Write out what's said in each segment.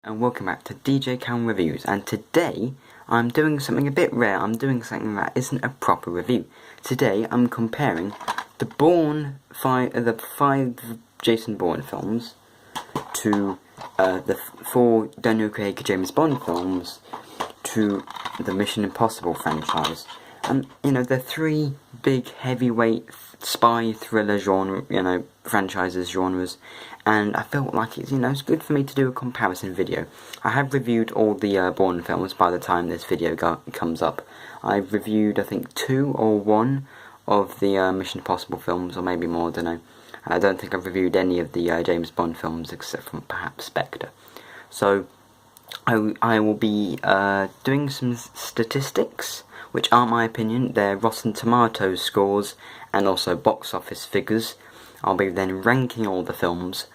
And welcome back to DJCamel Reviews, and today I'm doing something a bit rare. I'm doing something that isn't a proper review. Today I'm comparing the five Jason Bourne films to the four Daniel Craig James Bond films to the Mission Impossible franchise. And they're three big heavyweight spy thriller genres, and I felt like it's good for me to do a comparison video. I have reviewed all the Bourne films by the time this video comes up. I've reviewed, I think, 2 or 1 of the Mission Impossible films, or maybe more, I don't know. And I don't think I've reviewed any of the James Bond films except from perhaps Spectre. So I will be doing some statistics, which are my opinion. They're Rotten Tomatoes scores and also box office figures. I'll be then ranking all the films,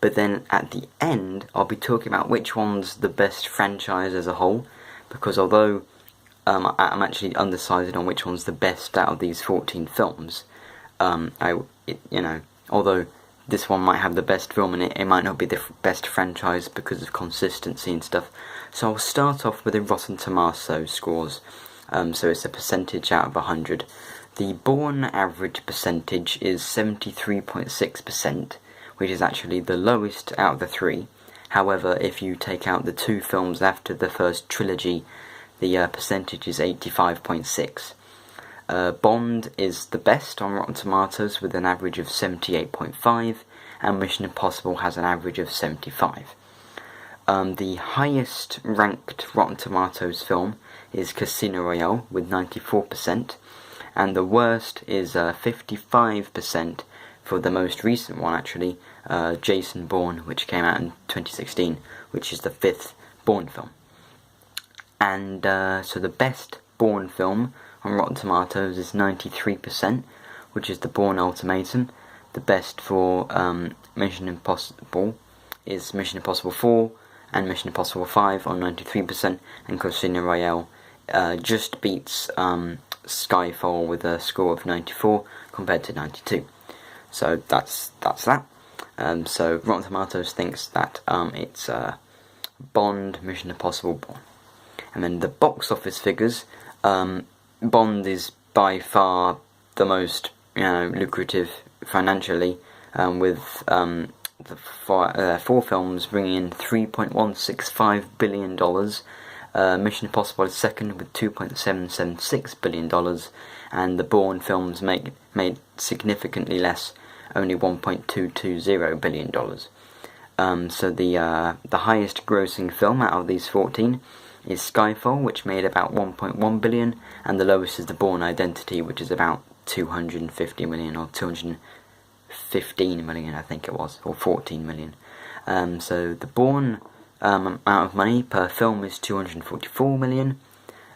but then at the end I'll be talking about which one's the best franchise as a whole, because although I'm actually undecided on which one's the best out of these 14 films, although this one might have the best film in it, it might not be the best franchise because of consistency and stuff. So I'll start off with the Rotten Tomatoes scores. So it's a percentage out of 100. The Bourne average percentage is 73.6%, which is actually the lowest out of the 3. However, if you take out the 2 films after the first trilogy, the percentage is 85.6%. Bond is the best on Rotten Tomatoes with an average of 78.5%, and Mission Impossible has an average of 75%. The highest ranked Rotten Tomatoes film is Casino Royale with 94%, and the worst is 55% for the most recent one, actually, Jason Bourne, which came out in 2016, which is the 5th Bourne film. And so the best Bourne film on Rotten Tomatoes is 93%, which is the Bourne Ultimatum. The best for Mission Impossible is Mission Impossible 4 and Mission Impossible 5 on 93%, and Casino Royale just beats Skyfall with a score of 94 compared to 92. So that's that. So Rotten Tomatoes thinks that it's Bond, Mission Impossible, Bourne. And then the box office figures, Bond is by far the most lucrative financially, with the 4 films bringing in $3.165 billion. Mission Impossible is second with $2.776 billion, and the Bourne films made significantly less, only $1.220 billion. So the highest grossing film out of these 14 is Skyfall, which made about $1.1 billion, and the lowest is the Bourne Identity, which is about $250 million or $215 million, I think it was, or $14 million. So the Bourne amount of money per film is $244 million.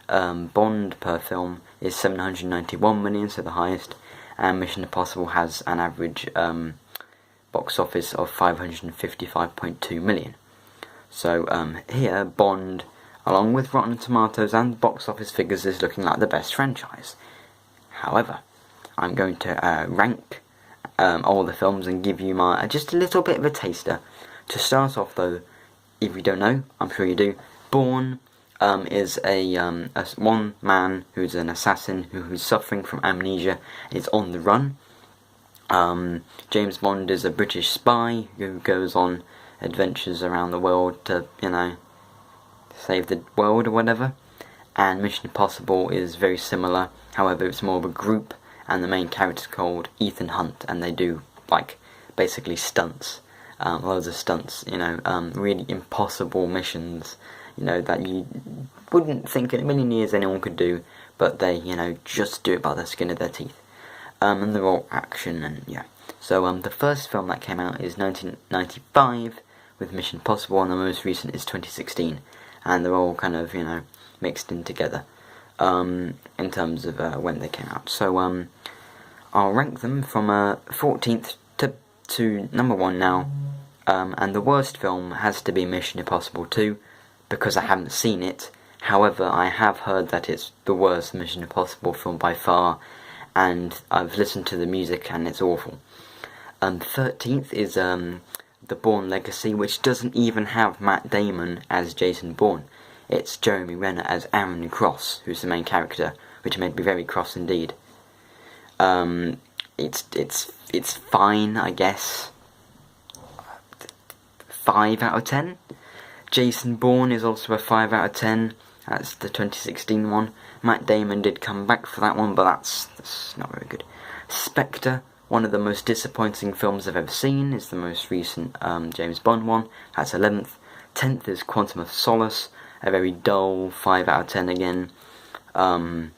Bond per film is $791 million, so the highest. And Mission Impossible has an average box office of $555.2 million. So here, Bond, along with Rotten Tomatoes and box office figures, is looking like the best franchise. However, I'm going to rank all the films and give you just a little bit of a taster. To start off, though, if you don't know, I'm sure you do, Bourne is a one man who's an assassin who's suffering from amnesia and is on the run. James Bond is a British spy who goes on adventures around the world to, save the world or whatever. And Mission Impossible is very similar, however it's more of a group, and the main character's called Ethan Hunt, and they do, basically stunts. Loads of stunts, really impossible missions, that you wouldn't think in a million years anyone could do, but they, just do it by the skin of their teeth. And they're all action, and yeah. So, the first film that came out is 1995 with Mission Impossible, and the most recent is 2016, and they're all kind of, mixed in together, in terms of when they came out. So, I'll rank them from 14th to number 1 now. And the worst film has to be Mission Impossible 2, because I haven't seen it. However, I have heard that it's the worst Mission Impossible film by far, and I've listened to the music and it's awful. 13th is The Bourne Legacy, which doesn't even have Matt Damon as Jason Bourne. It's Jeremy Renner as Aaron Cross, who's the main character, which made me very cross indeed. It's fine, I guess. 5 out of 10. Jason Bourne is also a 5 out of 10. That's the 2016 one. Matt Damon did come back for that one, but that's not very good. Spectre, one of the most disappointing films I've ever seen, is the most recent James Bond one. That's 11th. 10th is Quantum of Solace, a very dull 5 out of 10 again Bond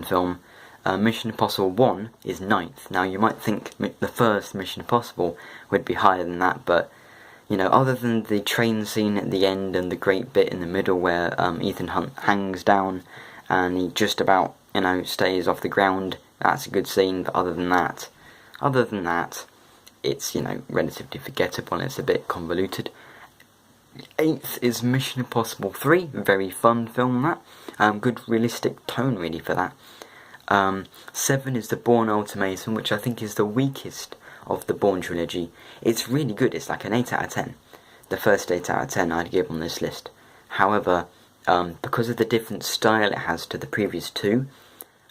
film. Mission Impossible 1 is 9th. Now you might think the first Mission Impossible would be higher than that, but you know, other than the train scene at the end and the great bit in the middle where Ethan Hunt hangs down and he just about, you know, stays off the ground, that's a good scene. But other than that, it's, you know, relatively forgettable and it's a bit convoluted. 8th is Mission Impossible 3, very fun film that. Good realistic tone really for that. 7 is The Bourne Ultimatum, which I think is the weakest of the Bourne trilogy. It's really good, it's like an 8 out of 10. The first 8 out of 10 I'd give on this list. However, because of the different style it has to the previous two,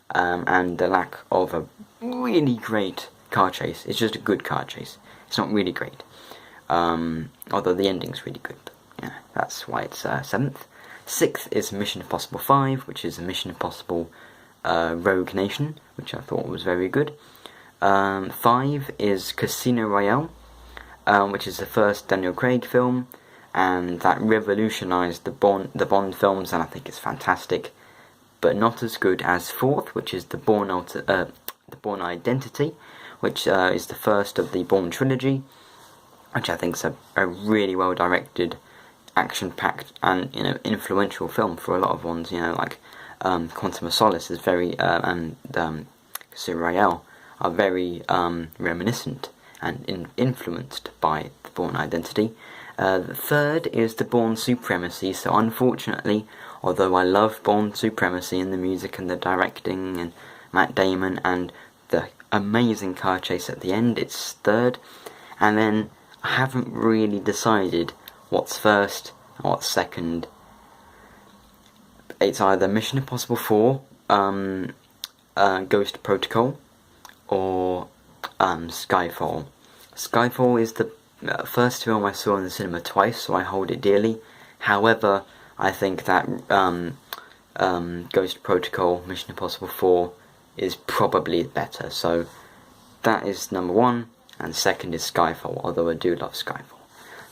and the lack of a really great car chase, it's just a good car chase. It's not really great. Although the ending's really good. But, yeah, that's why it's 7th. 6th is Mission Impossible 5, which is a Mission Impossible Rogue Nation, which I thought was very good. 5 is Casino Royale, which is the first Daniel Craig film, and that revolutionised the Bond films, and I think it's fantastic, but not as good as 4th, which is the Bourne Identity, which is the first of the Bourne trilogy, which I think is a really well directed, action-packed, and, you know, influential film for a lot of ones. You know, like Quantum of Solace is very and Casino Royale are very reminiscent and influenced by the Bourne Identity. The 3rd is the Bourne Supremacy. So unfortunately, although I love Bourne Supremacy and the music and the directing and Matt Damon and the amazing car chase at the end, it's 3rd. And then I haven't really decided what's first and what's second. It's either Mission Impossible 4, Ghost Protocol, or Skyfall. Skyfall is the first film I saw in the cinema twice, so I hold it dearly. However, I think that Ghost Protocol, Mission Impossible 4 is probably better. So that is number 1, and second is Skyfall, although I do love Skyfall.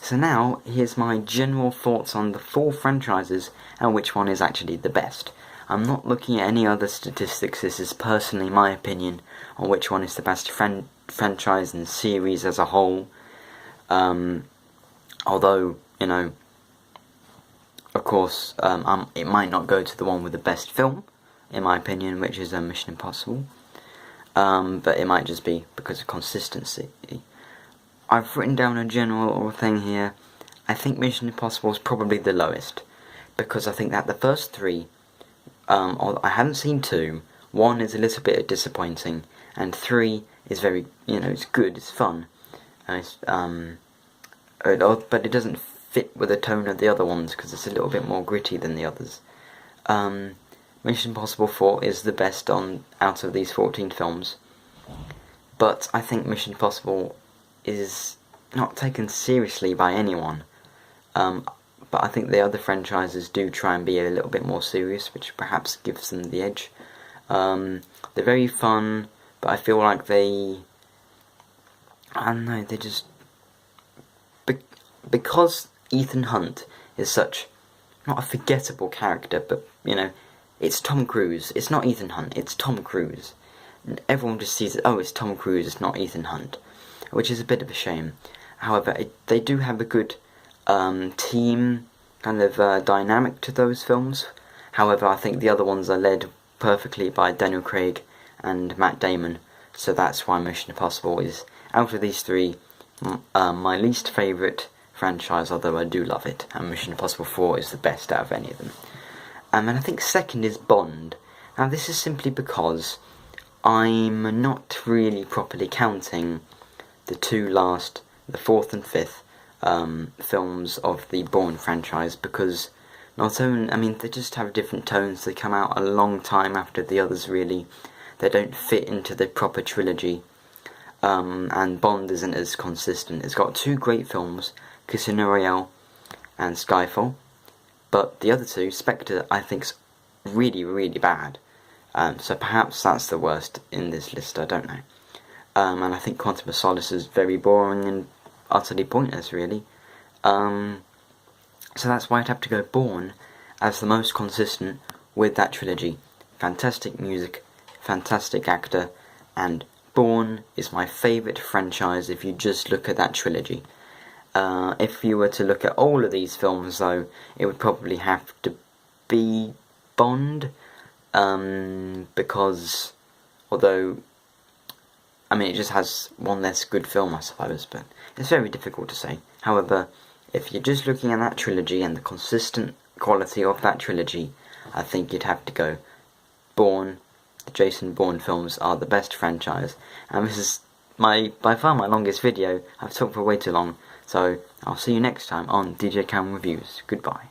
So now, here's my general thoughts on the 4 franchises and which one is actually the best. I'm not looking at any other statistics, this is personally my opinion on which one is the best franchise and series as a whole. Although, you know, of course, it might not go to the one with the best film, in my opinion, which is Mission Impossible. But it might just be because of consistency. I've written down a general thing here. I think Mission Impossible is probably the lowest, because I think that the first 3, I haven't seen 2, 1 is a little bit disappointing, and 3 is very, you know, it's good, it's fun, but it doesn't fit with the tone of the other ones, because it's a little bit more gritty than the others. Mission Impossible 4 is the best out of these 14 films, but I think Mission Impossible is not taken seriously by anyone, but I think the other franchises do try and be a little bit more serious, which perhaps gives them the edge. They're very fun, but I feel like I don't know, they just... Because Ethan Hunt is such, not a forgettable character, but, you know, it's Tom Cruise. It's not Ethan Hunt, it's Tom Cruise. And everyone just sees it, oh, it's Tom Cruise, it's not Ethan Hunt, which is a bit of a shame. However, they do have a good team kind of dynamic to those films. However, I think the other ones are led perfectly by Daniel Craig and Matt Damon, so that's why Mission Impossible is, out of these 3, my least favourite franchise, although I do love it, and Mission Impossible 4 is the best out of any of them. And I think second is Bond. Now this is simply because I'm not really properly counting the 2 last the fourth and fifth films of the Bourne franchise, because not only, I mean, they just have different tones. They come out a long time after the others, really. They don't fit into the proper trilogy, and Bond isn't as consistent. It's got two great films, Casino Royale and Skyfall, but the other two, Spectre, I think's really, really bad. So perhaps that's the worst in this list, I don't know. And I think Quantum of Solace is very boring and utterly pointless, really. So that's why I'd have to go Bourne as the most consistent with that trilogy. Fantastic music, fantastic actor, and Bourne is my favourite franchise if you just look at that trilogy. If you were to look at all of these films, though, it would probably have to be Bond, because although, I mean, it just has one less good film, I suppose, but it's very difficult to say. However, if you're just looking at that trilogy and the consistent quality of that trilogy, I think you'd have to go Bourne. The Jason Bourne films are the best franchise, and this is by far my longest video. I've talked for way too long, so I'll see you next time on DJCamel Reviews. Goodbye.